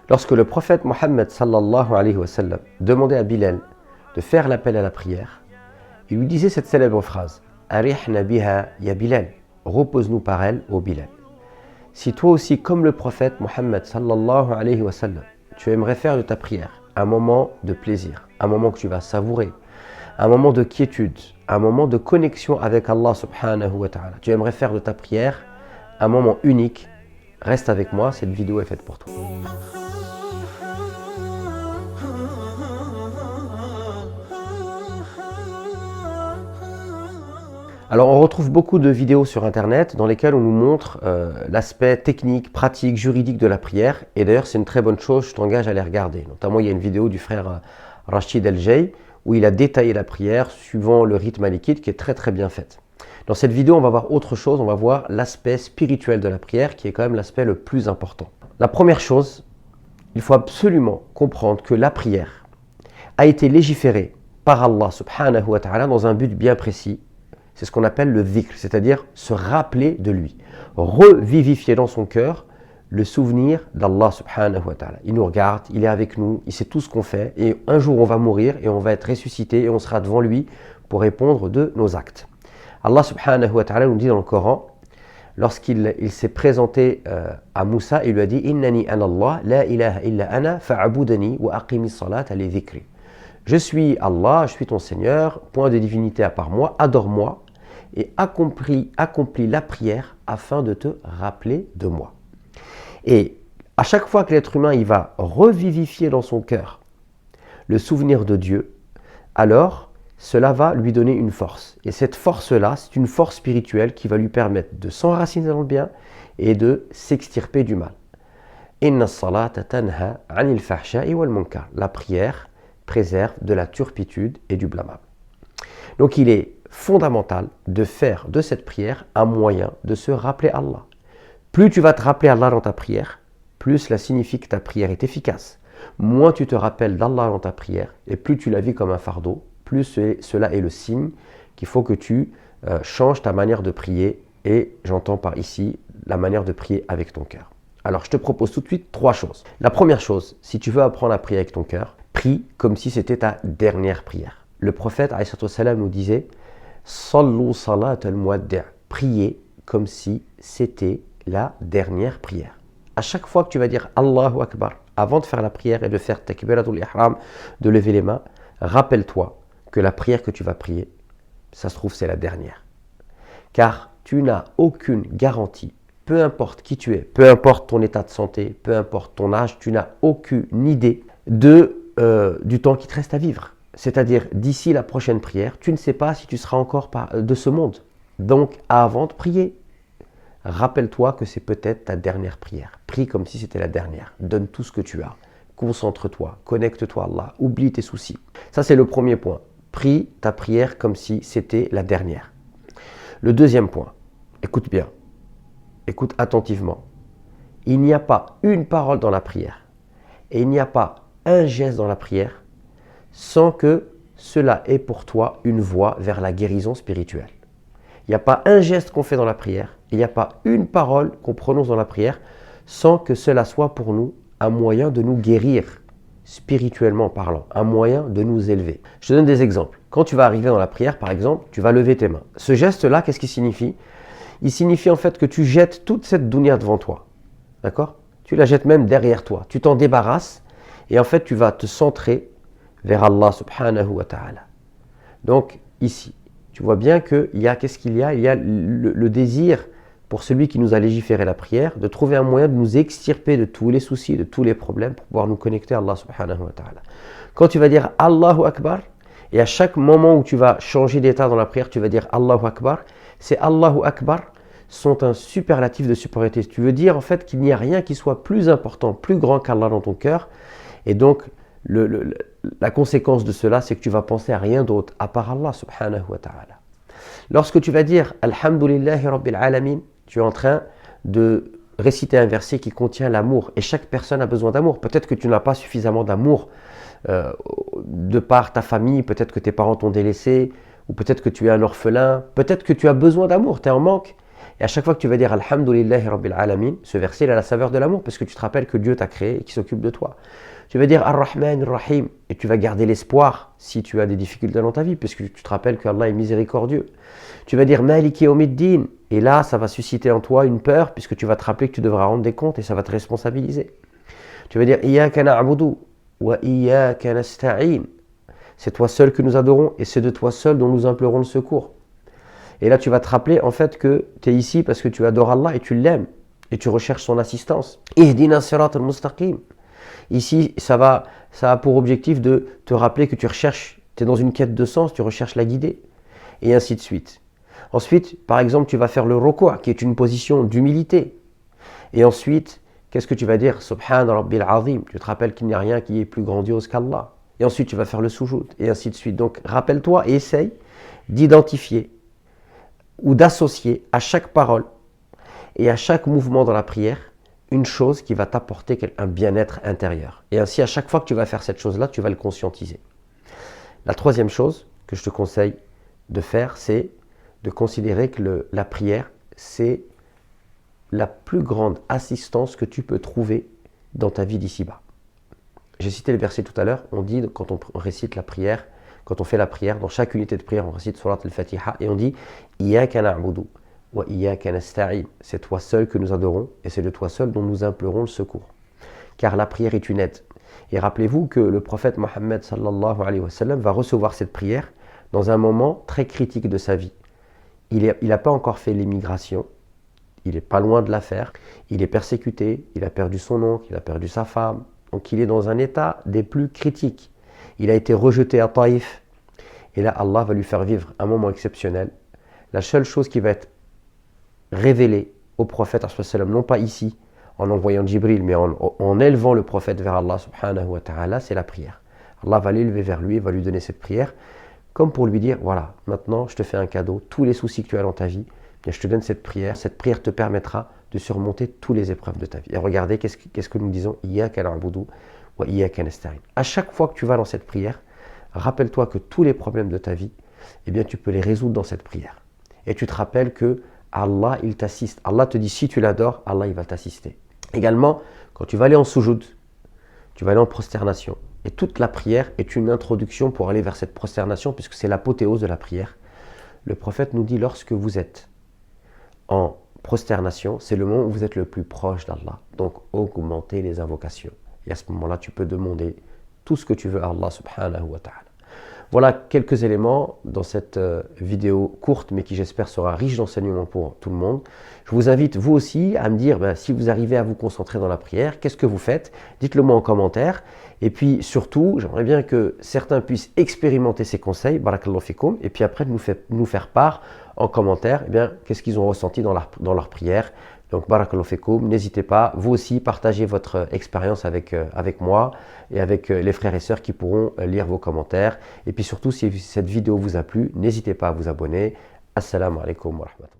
Lorsque le prophète Mohammed sallallahu alayhi wa sallam demandait à Bilal de faire l'appel à la prière, il lui disait cette célèbre phrase « Arihna biha ya Bilal » repose-nous par elle, ô Bilal. Si toi aussi, comme le prophète Mohammed sallallahu alayhi wa sallam, tu aimerais faire de ta prière un moment de plaisir, un moment que tu vas savourer, un moment de quiétude, un moment de connexion avec Allah subhanahu wa ta'ala, tu aimerais faire de ta prière un moment unique, reste avec moi, cette vidéo est faite pour toi. Alors on retrouve beaucoup de vidéos sur internet dans lesquelles on nous montre l'aspect technique, pratique, juridique de la prière. Et d'ailleurs c'est une très bonne chose, je t'engage à les regarder. Notamment il y a une vidéo du frère Rachid El-Jay où il a détaillé la prière suivant le rite malikite qui est très bien faite. Dans cette vidéo on va voir autre chose, on va voir l'aspect spirituel de la prière qui est quand même l'aspect le plus important. La première chose, il faut absolument comprendre que la prière a été légiférée par Allah subhanahu wa ta'ala dans un but bien précis. C'est ce qu'on appelle le dhikr, c'est-à-dire se rappeler de lui, revivifier dans son cœur le souvenir d'Allah subhanahu wa ta'ala. Il nous regarde, il est avec nous, il sait tout ce qu'on fait et un jour on va mourir et on va être ressuscité et on sera devant lui pour répondre de nos actes. Allah subhanahu wa ta'ala nous dit dans le Coran, lorsqu'il s'est présenté à Moussa, il lui a dit « Innani anallah, la ilaha illa ana, fa'abudani wa aqimi salata li dhikri » Je suis Allah, je suis ton Seigneur, point de divinité à part moi, adore-moi et accomplis la prière afin de te rappeler de moi. Et à chaque fois que l'être humain il va revivifier dans son cœur le souvenir de Dieu, alors cela va lui donner une force. Et cette force-là, c'est une force spirituelle qui va lui permettre de s'enraciner dans le bien et de s'extirper du mal. Inna as-salata tanha 'anil fahsha'i wal munkar. La prière préserve de la turpitude et du blâmable. Donc il est fondamental de faire de cette prière un moyen de se rappeler Allah. Plus tu vas te rappeler Allah dans ta prière, plus cela signifie que ta prière est efficace. Moins tu te rappelles d'Allah dans ta prière et plus tu la vis comme un fardeau, plus cela est le signe qu'il faut que tu changes ta manière de prier et j'entends par ici la manière de prier avec ton cœur. Alors je te propose tout de suite 3 choses. La première chose, si tu veux apprendre à prier avec ton cœur, prie comme si c'était ta dernière prière. Le prophète alayhi salam nous disait Sallu salat al-muwaddi', priez comme si c'était la dernière prière. À chaque fois que tu vas dire Allahu Akbar, avant de faire la prière et de faire takbiratul ihram, de lever les mains, rappelle-toi que la prière que tu vas prier, ça se trouve c'est la dernière. Car tu n'as aucune garantie, peu importe qui tu es, peu importe ton état de santé, peu importe ton âge, tu n'as aucune idée du temps qui te reste à vivre. C'est-à-dire d'ici la prochaine prière, tu ne sais pas si tu seras encore de ce monde. Donc avant de prier, rappelle-toi que c'est peut-être ta dernière prière. Prie comme si c'était la dernière. Donne tout ce que tu as. Concentre-toi, connecte-toi à Allah, oublie tes soucis. Ça c'est le premier point. Prie ta prière comme si c'était la dernière. Le deuxième point, écoute bien, écoute attentivement. Il n'y a pas une parole dans la prière et il n'y a pas un geste dans la prière sans que cela ait pour toi une voie vers la guérison spirituelle. Il n'y a pas un geste qu'on fait dans la prière, il n'y a pas une parole qu'on prononce dans la prière sans que cela soit pour nous un moyen de nous guérir spirituellement parlant, un moyen de nous élever. Je te donne des exemples. Quand tu vas arriver dans la prière, par exemple, tu vas lever tes mains. Ce geste-là, qu'est-ce qu'il signifie? Il signifie en fait que tu jettes toute cette dunya devant toi. D'accord? Tu la jettes même derrière toi. Tu t'en débarrasses et en fait tu vas te centrer vers Allah subhanahu wa ta'ala. Donc ici, tu vois bien qu'il y a, qu'est-ce qu'il y a? Il y a le désir pour celui qui nous a légiféré la prière, de trouver un moyen de nous extirper de tous les soucis, de tous les problèmes pour pouvoir nous connecter à Allah subhanahu wa ta'ala. Quand tu vas dire Allahu Akbar, et à chaque moment où tu vas changer d'état dans la prière, tu vas dire Allahu Akbar, c'est Allahu Akbar sont un superlatif de supériorité. Tu veux dire en fait qu'il n'y a rien qui soit plus important, plus grand qu'Allah dans ton cœur, et donc la conséquence de cela, c'est que tu vas penser à rien d'autre à part Allah subhanahu wa ta'ala. Lorsque tu vas dire Alhamdulillahi Rabbil Alamin, tu es en train de réciter un verset qui contient l'amour. Et chaque personne a besoin d'amour. Peut-être que tu n'as pas suffisamment d'amour de par ta famille, peut-être que tes parents t'ont délaissé, ou peut-être que tu es un orphelin, peut-être que tu as besoin d'amour, tu es en manque. Et à chaque fois que tu vas dire Alhamdulillahi Rabbil Alamin, ce verset il a la saveur de l'amour parce que tu te rappelles que Dieu t'a créé et qui s'occupe de toi. Tu vas dire Ar-Rahman Ar-Rahim et tu vas garder l'espoir si tu as des difficultés dans ta vie puisque tu te rappelles que Allah est miséricordieux. Tu vas dire Maliki Yawmiddin et là ça va susciter en toi une peur puisque tu vas te rappeler que tu devras rendre des comptes et ça va te responsabiliser. Tu vas dire Iyyaka na'budu wa iyyaka nasta'in. C'est toi seul que nous adorons et c'est de toi seul dont nous implorons le secours. Et là, tu vas te rappeler en fait que tu es ici parce que tu adores Allah et tu l'aimes et tu recherches son assistance. Ihdina sirat al-mustaqim. Ici, ça a pour objectif de te rappeler que tu recherches, tu es dans une quête de sens, tu recherches la guider et ainsi de suite. Ensuite, par exemple, tu vas faire le ruku' qui est une position d'humilité. Et ensuite, qu'est-ce que tu vas dire? Subhan Rabbil Azim. Tu te rappelles qu'il n'y a rien qui est plus grandiose qu'Allah. Et ensuite, tu vas faire le sujoud et ainsi de suite. Donc, rappelle-toi et essaye d'identifier ou d'associer à chaque parole et à chaque mouvement dans la prière une chose qui va t'apporter un bien-être intérieur. Et ainsi, à chaque fois que tu vas faire cette chose-là, tu vas le conscientiser. La troisième chose que je te conseille de faire, c'est de considérer que la prière, c'est la plus grande assistance que tu peux trouver dans ta vie d'ici-bas. J'ai cité le verset tout à l'heure, on dit quand on récite la prière, quand on fait la prière, dans chaque unité de prière, on récite Surat al-Fatiha et on dit Iyyaka na'budu wa iyyaka nasta'in. C'est toi seul que nous adorons et c'est de toi seul dont nous implorons le secours. Car la prière est une aide. Et rappelez-vous que le prophète Mohammed sallallahu alayhi wa sallam va recevoir cette prière dans un moment très critique de sa vie. Il n'a pas encore fait l'émigration, il n'est pas loin de la faire, il est persécuté, il a perdu son oncle, il a perdu sa femme, donc il est dans un état des plus critiques. Il a été rejeté à Taïf. Et là, Allah va lui faire vivre un moment exceptionnel. La seule chose qui va être révélée au prophète, non pas ici, en envoyant Jibril, mais en élevant le prophète vers Allah, subhanahu wa ta'ala, c'est la prière. Allah va l'élever vers lui, va lui donner cette prière, comme pour lui dire, voilà, maintenant je te fais un cadeau, tous les soucis que tu as dans ta vie, bien, je te donne cette prière te permettra de surmonter toutes les épreuves de ta vie. Et regardez, qu'est-ce que nous disons? Iyyaka na'budu wa iyyaka nasta'in. À chaque fois que tu vas dans cette prière, rappelle-toi que tous les problèmes de ta vie, eh bien, tu peux les résoudre dans cette prière. Et tu te rappelles que Allah, il t'assiste. Allah te dit, si tu l'adores, Allah, il va t'assister. Également, quand tu vas aller en sujoud, tu vas aller en prosternation. Et toute la prière est une introduction pour aller vers cette prosternation, puisque c'est l'apothéose de la prière. Le prophète nous dit, lorsque vous êtes en prosternation, c'est le moment où vous êtes le plus proche d'Allah. Donc, augmentez les invocations. Et à ce moment-là, tu peux demander tout ce que tu veux à Allah subhanahu wa ta'ala. Voilà quelques éléments dans cette vidéo courte, mais qui j'espère sera riche d'enseignements pour tout le monde. Je vous invite vous aussi à me dire si vous arrivez à vous concentrer dans la prière, qu'est-ce que vous faites? Dites-le moi en commentaire. Et puis surtout, j'aimerais bien que certains puissent expérimenter ces conseils, barakallahu fikoum, et puis après nous faire part en commentaire, qu'est-ce qu'ils ont ressenti dans leur prière. Donc, barakallahu fikoum, n'hésitez pas, vous aussi, partagez votre expérience avec moi et avec les frères et sœurs qui pourront lire vos commentaires. Et puis surtout, si cette vidéo vous a plu, n'hésitez pas à vous abonner. Assalamu alaikum wa rahmatullah.